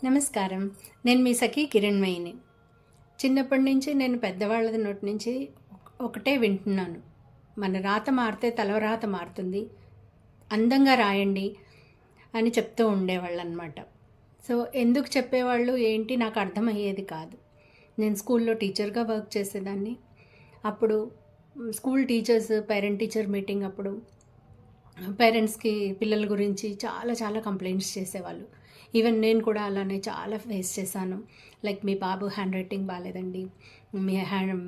నమస్కారం. నేను మీ సఖి కిరణ్మయిని. చిన్నప్పటి నుంచి నేను పెద్దవాళ్ళ నోటి నుంచి ఒకటే వింటున్నాను. మన రాత మారితే తలరాత మారుతుంది, అందంగా రాయండి అని చెప్తూ ఉండేవాళ్ళనమాట. సో ఎందుకు చెప్పేవాళ్ళు ఏంటి నాకు అర్థమయ్యేది కాదు. నేను స్కూల్లో టీచర్గా వర్క్ చేసేదాన్ని. అప్పుడు school teachers parent teacher meeting అప్పుడు పేరెంట్స్కి పిల్లల గురించి చాలా చాలా కంప్లైంట్స్ చేసేవాళ్ళు. ఈవెన్ నేను కూడా అలానే చాలా ఫేస్ చేశాను. లైక్ మీ బాబు హ్యాండ్ రైటింగ్ బాగాలేదండి, మీ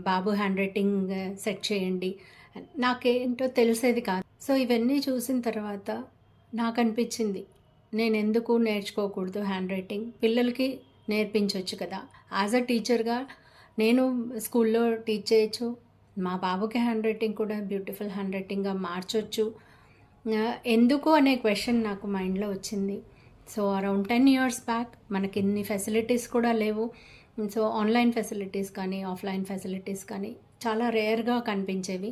బాబు హ్యాండ్ రైటింగ్ సెట్ చేయండి. నాకేంటో తెలిసేది కాదు. సో ఇవన్నీ చూసిన తర్వాత నాకు అనిపించింది, నేను ఎందుకు నేర్చుకోకూడదు హ్యాండ్ రైటింగ్, పిల్లలకి నేర్పించవచ్చు కదా. యాజ్ అ టీచర్గా నేను స్కూల్లో టీచ్ చేయొచ్చు, మా బాబుకి హ్యాండ్ రైటింగ్ కూడా బ్యూటిఫుల్ హ్యాండ్ రైటింగ్గా మార్చొచ్చు. ఎందుకు అనే క్వశ్చన్ నాకు మైండ్లో వచ్చింది. సో అరౌండ్ 10 years బ్యాక్ మనకి ఇన్ని ఫెసిలిటీస్ కూడా లేవు. సో ఆన్లైన్ ఫెసిలిటీస్ కానీ ఆఫ్లైన్ ఫెసిలిటీస్ కానీ చాలా రేర్గా కనిపించేవి.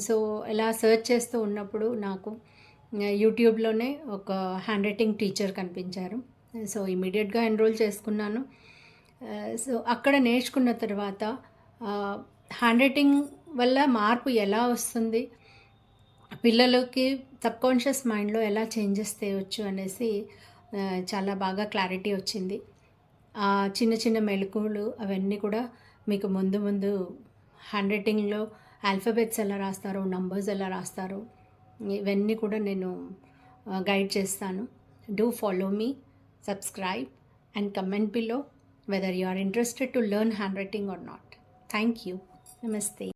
సో ఇలా సర్చ్ చేస్తూ ఉన్నప్పుడు నాకు యూట్యూబ్లోనే ఒక హ్యాండ్ రైటింగ్ టీచర్ కనిపించారు. సో ఇమీడియట్గా ఎన్రోల్ చేసుకున్నాను. సో అక్కడ నేర్చుకున్న తర్వాత హ్యాండ్ రైటింగ్ వల్ల మార్పు ఎలా వస్తుంది, పిల్లలకి సబ్కాన్షియస్ మైండ్లో ఎలా చేంజెస్ తేవచ్చు అనేసి చాలా బాగా క్లారిటీ వచ్చింది. చిన్న చిన్న మెళకువలు అవన్నీ కూడా మీకు ముందు ముందు హ్యాండ్ రైటింగ్లో ఆల్ఫాబెట్స్ ఎలా రాస్తారో, నంబర్స్ ఎలా రాస్తారో ఇవన్నీ కూడా నేను గైడ్ చేస్తాను. Do follow me, subscribe and comment below whether you are interested to learn handwriting or not. Thank you. Namaste.